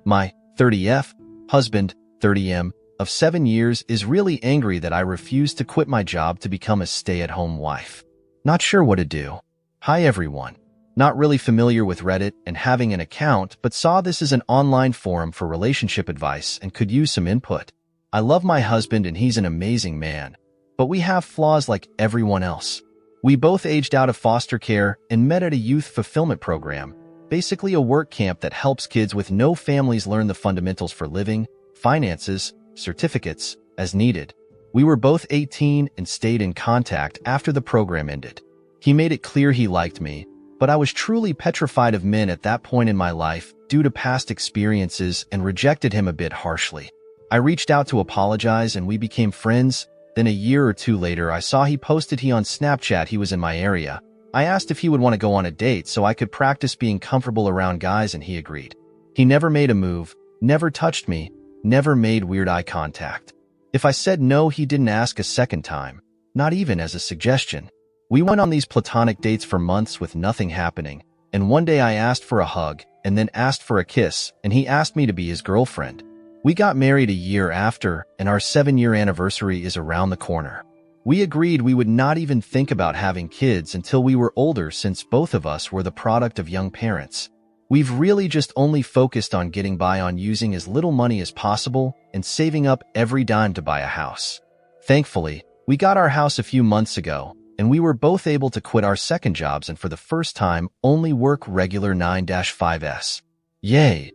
My 30F husband, 30M, of 7 years is really angry that I refused to quit my job to become a stay-at-home wife. Not sure what to do. Hi everyone. Not really familiar with Reddit and having an account, but saw this as an online forum for relationship advice and could use some input. I love my husband and he's an amazing man, but we have flaws like everyone else. We both aged out of foster care and met at a youth fulfillment program, basically a work camp that helps kids with no families learn the fundamentals for living, finances, certificates, as needed. We were both 18 and stayed in contact after the program ended. He made it clear he liked me, but I was truly petrified of men at that point in my life due to past experiences and rejected him a bit harshly. I reached out to apologize and we became friends. Then a year or two later, I saw he posted on Snapchat he was in my area. I asked if he would want to go on a date so I could practice being comfortable around guys and he agreed. He never made a move, never touched me, never made weird eye contact. If I said no, he didn't ask a second time, not even as a suggestion. We went on these platonic dates for months with nothing happening, and one day I asked for a hug and then asked for a kiss, and he asked me to be his girlfriend. We got married a year after, and our 7-year anniversary is around the corner. We agreed we would not even think about having kids until we were older since both of us were the product of young parents. We've really just only focused on getting by on using as little money as possible and saving up every dime to buy a house. Thankfully, we got our house a few months ago, and we were both able to quit our second jobs and for the first time only work regular 9-5s. Yay!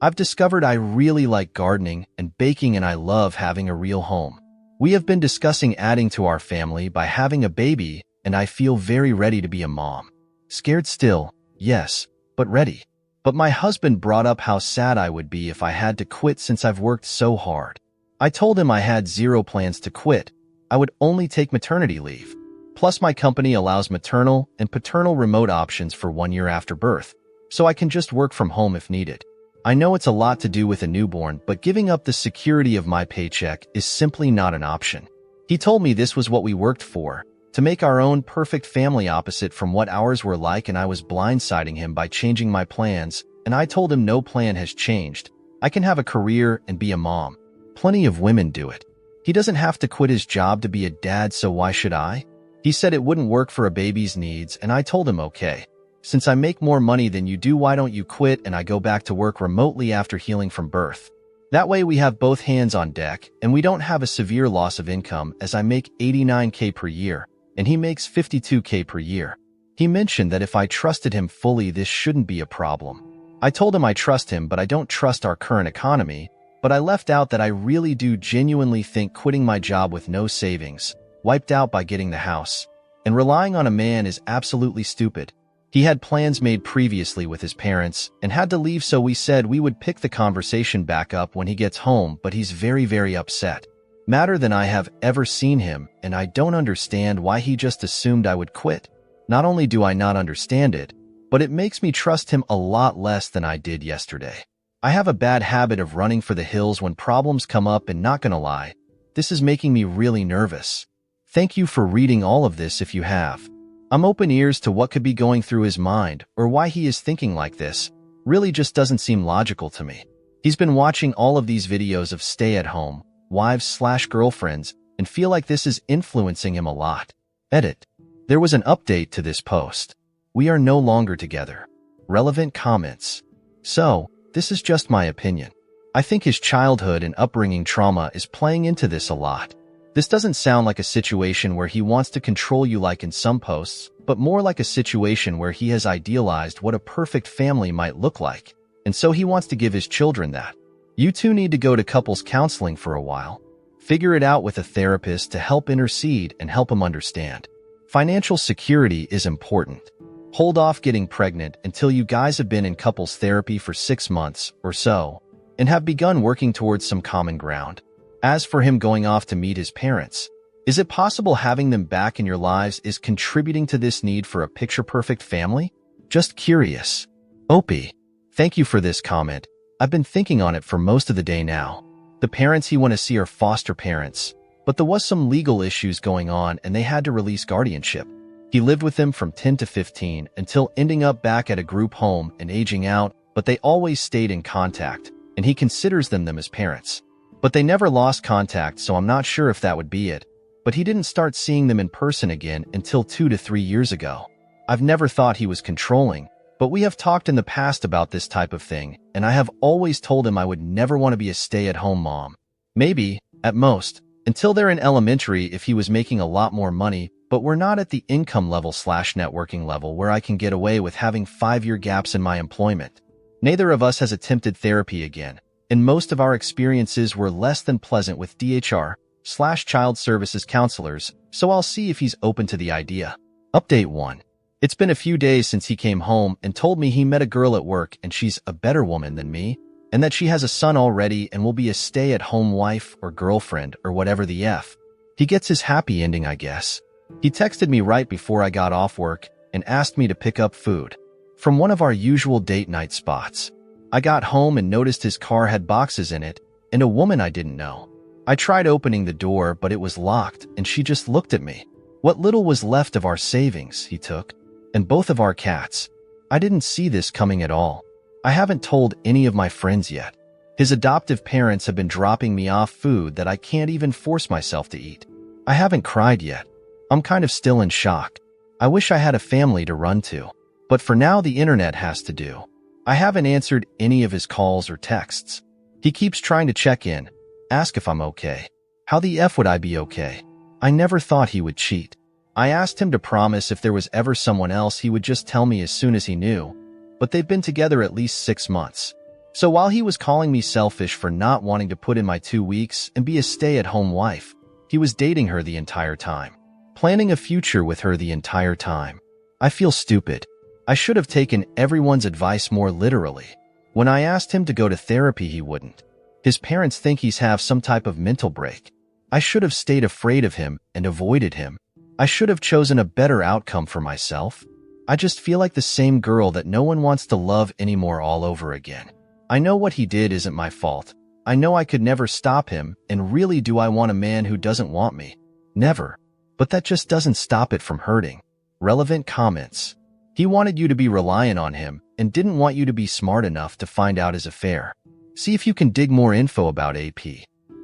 I've discovered I really like gardening and baking and I love having a real home. We have been discussing adding to our family by having a baby, and I feel very ready to be a mom. Scared still, yes, but ready. But my husband brought up how sad I would be if I had to quit since I've worked so hard. I told him I had zero plans to quit. I would only take maternity leave. Plus, my company allows maternal and paternal remote options for 1 year after birth, so I can just work from home if needed. I know it's a lot to do with a newborn, but giving up the security of my paycheck is simply not an option. He told me this was what we worked for, to make our own perfect family opposite from what ours were like, and I was blindsiding him by changing my plans, and I told him no plan has changed. I can have a career and be a mom. Plenty of women do it. He doesn't have to quit his job to be a dad, so why should I? He said it wouldn't work for a baby's needs, and I told him okay. Since I make more money than you do, why don't you quit and I go back to work remotely after healing from birth? That way we have both hands on deck and we don't have a severe loss of income, as I make $89K per year and he makes $52K per year. He mentioned that if I trusted him fully, this shouldn't be a problem. I told him I trust him, but I don't trust our current economy, but I left out that I really do genuinely think quitting my job with no savings, wiped out by getting the house, and relying on a man is absolutely stupid. He had plans made previously with his parents and had to leave, so we said we would pick the conversation back up when he gets home, but he's very, very upset. Madder than I have ever seen him, and I don't understand why he just assumed I would quit. Not only do I not understand it, but it makes me trust him a lot less than I did yesterday. I have a bad habit of running for the hills when problems come up, and not gonna lie, this is making me really nervous. Thank you for reading all of this if you have. I'm open ears to what could be going through his mind or why he is thinking like this. Really just doesn't seem logical to me. He's been watching all of these videos of stay-at-home wives/girlfriends and feel like this is influencing him a lot. Edit. There was an update to this post. We are no longer together. Relevant comments. So, this is just my opinion. I think his childhood and upbringing trauma is playing into this a lot. This doesn't sound like a situation where he wants to control you like in some posts, but more like a situation where he has idealized what a perfect family might look like, and so he wants to give his children that. You two need to go to couples counseling for a while. Figure it out with a therapist to help intercede and help him understand. Financial security is important. Hold off getting pregnant until you guys have been in couples therapy for 6 months or so, and have begun working towards some common ground. As for him going off to meet his parents, is it possible having them back in your lives is contributing to this need for a picture-perfect family? Just curious. Opie, thank you for this comment. I've been thinking on it for most of the day now. The parents he want to see are foster parents, but there was some legal issues going on and they had to release guardianship. He lived with them from 10 to 15 until ending up back at a group home and aging out, but they always stayed in contact, and he considers them as parents. But they never lost contact, so I'm not sure if that would be it. But he didn't start seeing them in person again until 2 to 3 years ago. I've never thought he was controlling, but we have talked in the past about this type of thing, and I have always told him I would never want to be a stay-at-home mom. Maybe, at most, until they're in elementary if he was making a lot more money, but we're not at the income level/networking level where I can get away with having 5-year gaps in my employment. Neither of us has attempted therapy again, and most of our experiences were less than pleasant with DHR/child services counselors, so I'll see if he's open to the idea. Update 1. It's been a few days since he came home and told me he met a girl at work and she's a better woman than me, and that she has a son already and will be a stay-at-home wife or girlfriend or whatever the F. He gets his happy ending, I guess. He texted me right before I got off work and asked me to pick up food from one of our usual date night spots. I got home and noticed his car had boxes in it and a woman I didn't know. I tried opening the door, but it was locked, and she just looked at me. What little was left of our savings, he took, and both of our cats. I didn't see this coming at all. I haven't told any of my friends yet. His adoptive parents have been dropping me off food that I can't even force myself to eat. I haven't cried yet. I'm kind of still in shock. I wish I had a family to run to. But for now, the internet has to do. I haven't answered any of his calls or texts. He keeps trying to check in, ask if I'm okay. How the F would I be okay? I never thought he would cheat. I asked him to promise if there was ever someone else he would just tell me as soon as he knew, but they've been together at least 6 months. So while he was calling me selfish for not wanting to put in my 2 weeks and be a stay-at-home wife, he was dating her the entire time, planning a future with her the entire time. I feel stupid. I should have taken everyone's advice more literally. When I asked him to go to therapy, he wouldn't. His parents think he's have some type of mental break. I should have stayed afraid of him and avoided him. I should have chosen a better outcome for myself. I just feel like the same girl that no one wants to love anymore all over again. I know what he did isn't my fault. I know I could never stop him, and really, do I want a man who doesn't want me? Never. But that just doesn't stop it from hurting. Relevant comments. He wanted you to be reliant on him and didn't want you to be smart enough to find out his affair. See if you can dig more info about AP.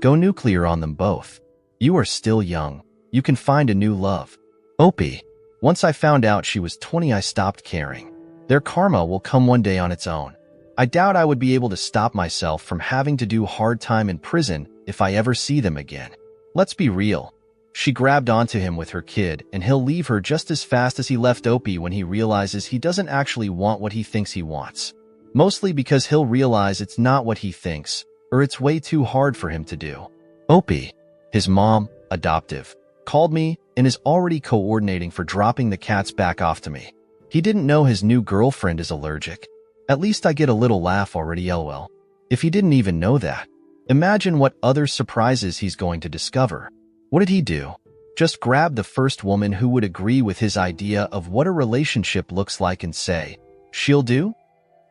Go nuclear on them both. You are still young. You can find a new love. Opie. Once I found out she was 20, I stopped caring. Their karma will come one day on its own. I doubt I would be able to stop myself from having to do hard time in prison if I ever see them again. Let's be real. She grabbed onto him with her kid, and he'll leave her just as fast as he left Opie when he realizes he doesn't actually want what he thinks he wants. Mostly because he'll realize it's not what he thinks, or it's way too hard for him to do. Opie, his mom, adoptive, called me and is already coordinating for dropping the cats back off to me. He didn't know his new girlfriend is allergic. At least I get a little laugh already, lol. If he didn't even know that, imagine what other surprises he's going to discover. What did he do? Just grab the first woman who would agree with his idea of what a relationship looks like and say, she'll do?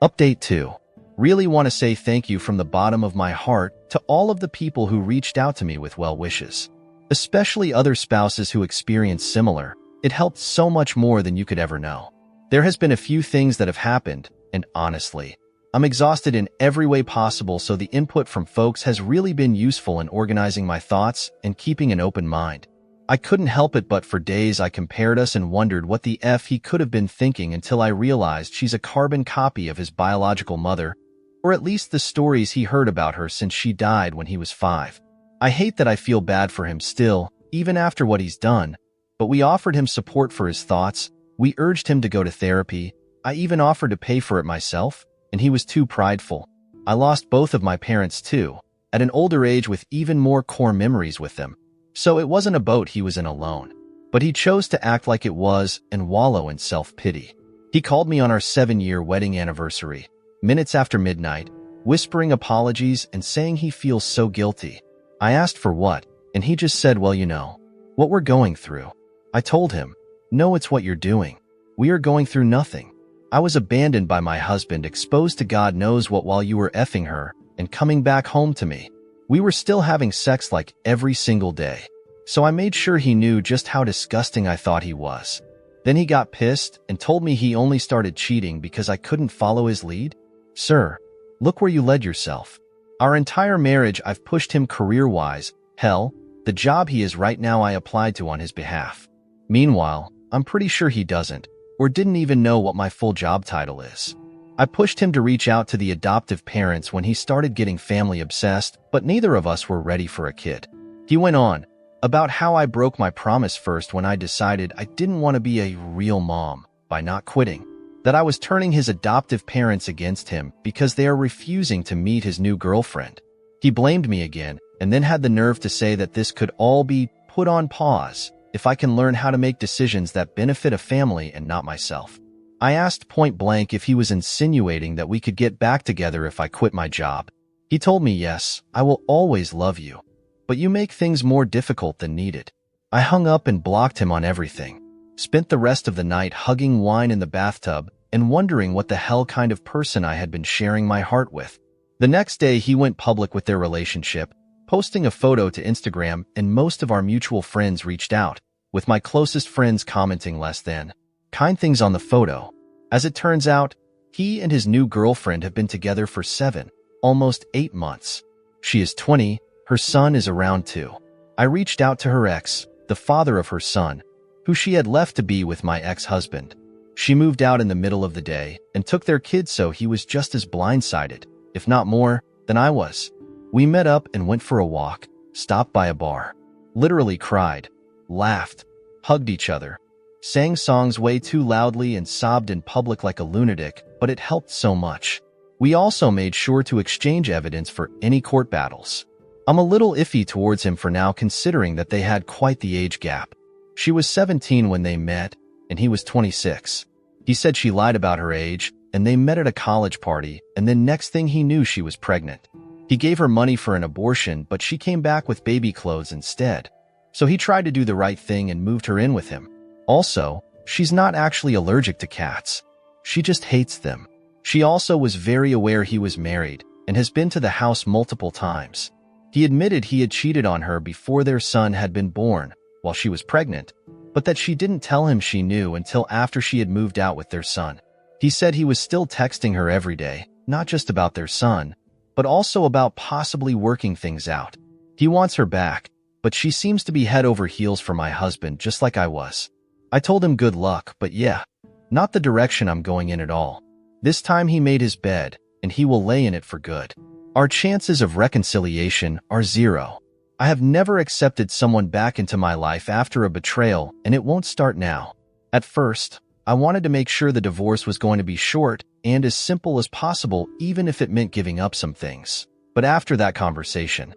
Update 2. Really want to say thank you from the bottom of my heart to all of the people who reached out to me with well wishes. Especially other spouses who experienced similar. It helped so much more than you could ever know. There has been a few things that have happened, and honestly, I'm exhausted in every way possible, so the input from folks has really been useful in organizing my thoughts and keeping an open mind. I couldn't help it, but for days I compared us and wondered what the F he could have been thinking until I realized she's a carbon copy of his biological mother, or at least the stories he heard about her since she died when he was 5. I hate that I feel bad for him still, even after what he's done, but we offered him support for his thoughts. We urged him to go to therapy. I even offered to pay for it myself, and he was too prideful. I lost both of my parents too, at an older age with even more core memories with them. So it wasn't a boat he was in alone. But he chose to act like it was and wallow in self-pity. He called me on our 7-year wedding anniversary, minutes after midnight, whispering apologies and saying he feels so guilty. I asked for what, and he just said, well, you know, what we're going through. I told him, no, it's what you're doing. We are going through nothing. I was abandoned by my husband, exposed to God knows what while you were effing her, and coming back home to me. We were still having sex like every single day. So I made sure he knew just how disgusting I thought he was. Then he got pissed and told me he only started cheating because I couldn't follow his lead. Sir, look where you led yourself. Our entire marriage I've pushed him career-wise. Hell, the job he is right now I applied to on his behalf. Meanwhile, I'm pretty sure he doesn't, or didn't even know what my full job title is. I pushed him to reach out to the adoptive parents when he started getting family obsessed, but neither of us were ready for a kid. He went on about how I broke my promise first when I decided I didn't want to be a real mom by not quitting, that I was turning his adoptive parents against him because they are refusing to meet his new girlfriend. He blamed me again and then had the nerve to say that this could all be put on pause if I can learn how to make decisions that benefit a family and not myself. I asked point blank if he was insinuating that we could get back together if I quit my job. He told me, yes, I will always love you, but you make things more difficult than needed. I hung up and blocked him on everything. Spent the rest of the night hugging wine in the bathtub and wondering what the hell kind of person I had been sharing my heart with. The next day he went public with their relationship, posting a photo to Instagram, and most of our mutual friends reached out, with my closest friends commenting less than kind things on the photo. As it turns out, he and his new girlfriend have been together for 7, almost 8 months. She is 20, her son is around 2. I reached out to her ex, the father of her son, who she had left to be with my ex-husband. She moved out in the middle of the day and took their kids, so he was just as blindsided, if not more, than I was. We met up and went for a walk, stopped by a bar, literally cried, laughed, hugged each other, sang songs way too loudly and sobbed in public like a lunatic, but it helped so much. We also made sure to exchange evidence for any court battles. I'm a little iffy towards him for now, considering that they had quite the age gap. She was 17 when they met, and he was 26. He said she lied about her age, and they met at a college party, and then next thing he knew she was pregnant. He gave her money for an abortion, but she came back with baby clothes instead. So he tried to do the right thing and moved her in with him. Also, she's not actually allergic to cats. She just hates them. She also was very aware he was married and has been to the house multiple times. He admitted he had cheated on her before their son had been born, while she was pregnant, but that she didn't tell him she knew until after she had moved out with their son. He said he was still texting her every day, not just about their son, but also about possibly working things out. He wants her back, but she seems to be head over heels for my husband, just like I was. I told him good luck, but yeah, not the direction I'm going in at all. This time he made his bed, and he will lay in it for good. Our chances of reconciliation are 0. I have never accepted someone back into my life after a betrayal, and it won't start now. At first, I wanted to make sure the divorce was going to be short and as simple as possible, even if it meant giving up some things. But after that conversation,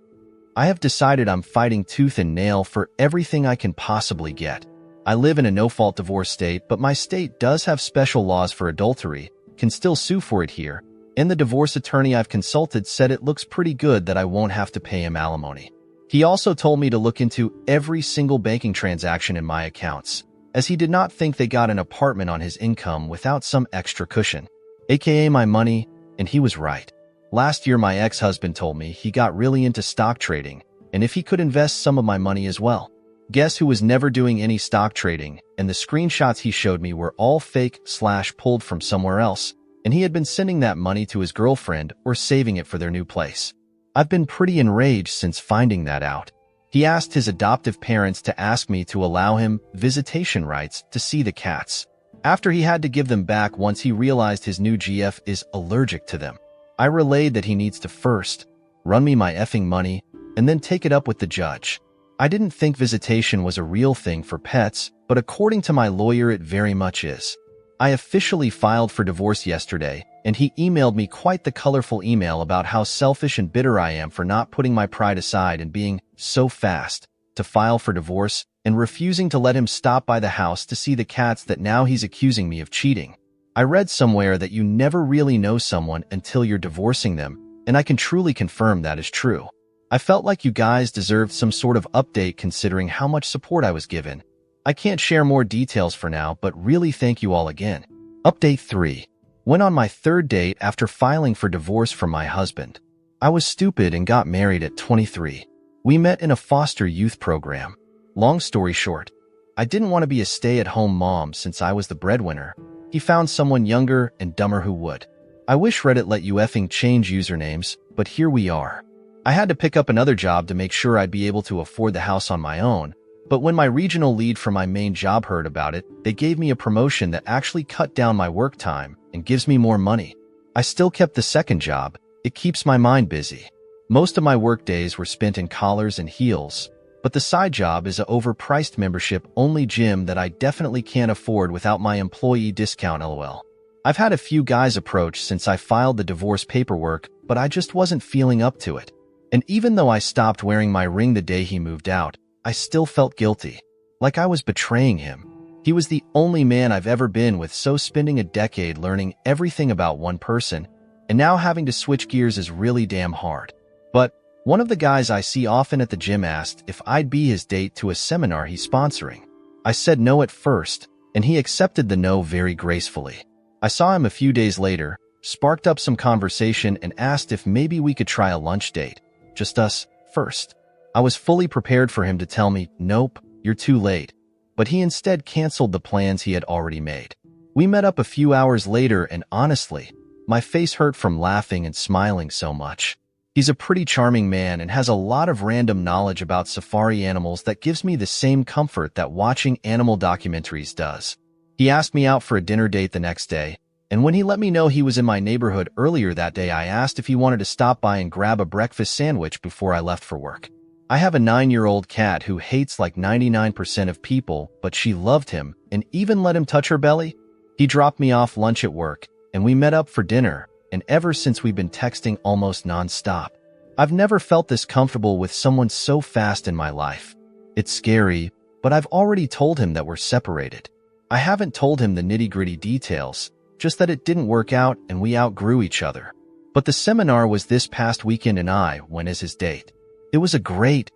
I have decided I'm fighting tooth and nail for everything I can possibly get. I live in a no-fault divorce state, but my state does have special laws for adultery, can still sue for it here, and the divorce attorney I've consulted said it looks pretty good that I won't have to pay him alimony. He also told me to look into every single banking transaction in my accounts, as he did not think they got an apartment on his income without some extra cushion, aka my money, and he was right. Last year my ex-husband told me he got really into stock trading, and if he could invest some of my money as well. Guess who was never doing any stock trading, and the screenshots he showed me were all fake/pulled from somewhere else, and he had been sending that money to his girlfriend or saving it for their new place. I've been pretty enraged since finding that out. He asked his adoptive parents to ask me to allow him visitation rights to see the cats, after he had to give them back once he realized his new GF is allergic to them. I relayed that he needs to first run me my effing money and then take it up with the judge. I didn't think visitation was a real thing for pets, but according to my lawyer it very much is. I officially filed for divorce yesterday, and he emailed me quite the colorful email about how selfish and bitter I am for not putting my pride aside and being so fast to file for divorce and refusing to let him stop by the house to see the cats that now he's accusing me of cheating. I read somewhere that you never really know someone until you're divorcing them, and I can truly confirm that is true. I felt like you guys deserved some sort of update considering how much support I was given. I can't share more details for now, but really thank you all again. Update 3. Went on my 3rd date after filing for divorce from my husband. I was stupid and got married at 23. We met in a foster youth program. Long story short, I didn't want to be a stay-at-home mom since I was the breadwinner. He found someone younger and dumber who would. I wish Reddit let you effing change usernames, but here we are. I had to pick up another job to make sure I'd be able to afford the house on my own, but when my regional lead for my main job heard about it, they gave me a promotion that actually cut down my work time and gives me more money. I still kept the second job. It keeps my mind busy. Most of my work days were spent in collars and heels, but the side job is an overpriced membership-only gym that I definitely can't afford without my employee discount LOL. I've had a few guys approach since I filed the divorce paperwork, but I just wasn't feeling up to it. And even though I stopped wearing my ring the day he moved out, I still felt guilty. Like I was betraying him. He was the only man I've ever been with, so spending a decade learning everything about one person, and now having to switch gears is really damn hard. But one of the guys I see often at the gym asked if I'd be his date to a seminar he's sponsoring. I said no at first, and he accepted the no very gracefully. I saw him a few days later, sparked up some conversation, and asked if maybe we could try a lunch date. Just us, first. I was fully prepared for him to tell me, nope, you're too late. But he instead canceled the plans he had already made. We met up a few hours later, and honestly, my face hurt from laughing and smiling so much. He's a pretty charming man and has a lot of random knowledge about safari animals that gives me the same comfort that watching animal documentaries does. He asked me out for a dinner date the next day, and when he let me know he was in my neighborhood earlier that day, I asked if he wanted to stop by and grab a breakfast sandwich before I left for work. I have a 9-year-old cat who hates like 99% of people, but she loved him and even let him touch her belly. He dropped me off lunch at work, and we met up for dinner, and ever since we've been texting almost non-stop. I've never felt this comfortable with someone so fast in my life. It's scary, but I've already told him that we're separated. I haven't told him the nitty-gritty details, just that it didn't work out and we outgrew each other. But the seminar was this past weekend and I went as his date. It was a great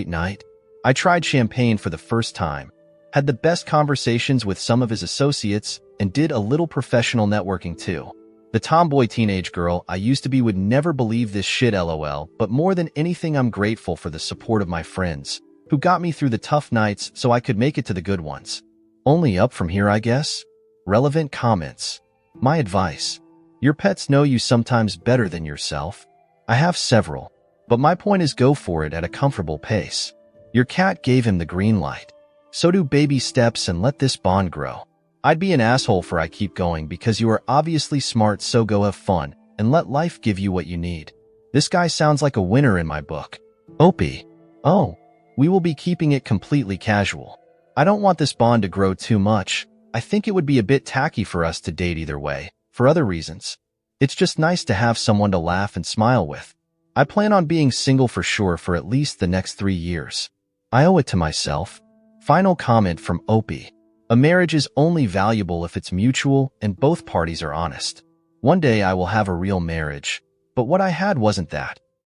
night. I tried champagne for the first time, had the best conversations with some of his associates, and did a little professional networking too. The tomboy teenage girl I used to be would never believe this shit LOL, but more than anything I'm grateful for the support of my friends, who got me through the tough nights so I could make it to the good ones. Only up from here, I guess? Relevant comments. My advice. Your pets know you sometimes better than yourself. I have several, but my point is go for it at a comfortable pace. Your cat gave him the green light. So do baby steps and let this bond grow. I'd be an asshole for I keep going because you are obviously smart, so go have fun and let life give you what you need. This guy sounds like a winner in my book. Opie. Oh, we will be keeping it completely casual. I don't want this bond to grow too much. I think it would be a bit tacky for us to date either way, for other reasons. It's just nice to have someone to laugh and smile with. I plan on being single for sure for at least the next 3 years. I owe it to myself. Final comment from Opie. A marriage is only valuable if it's mutual and both parties are honest. One day I will have a real marriage, but what I had wasn't that.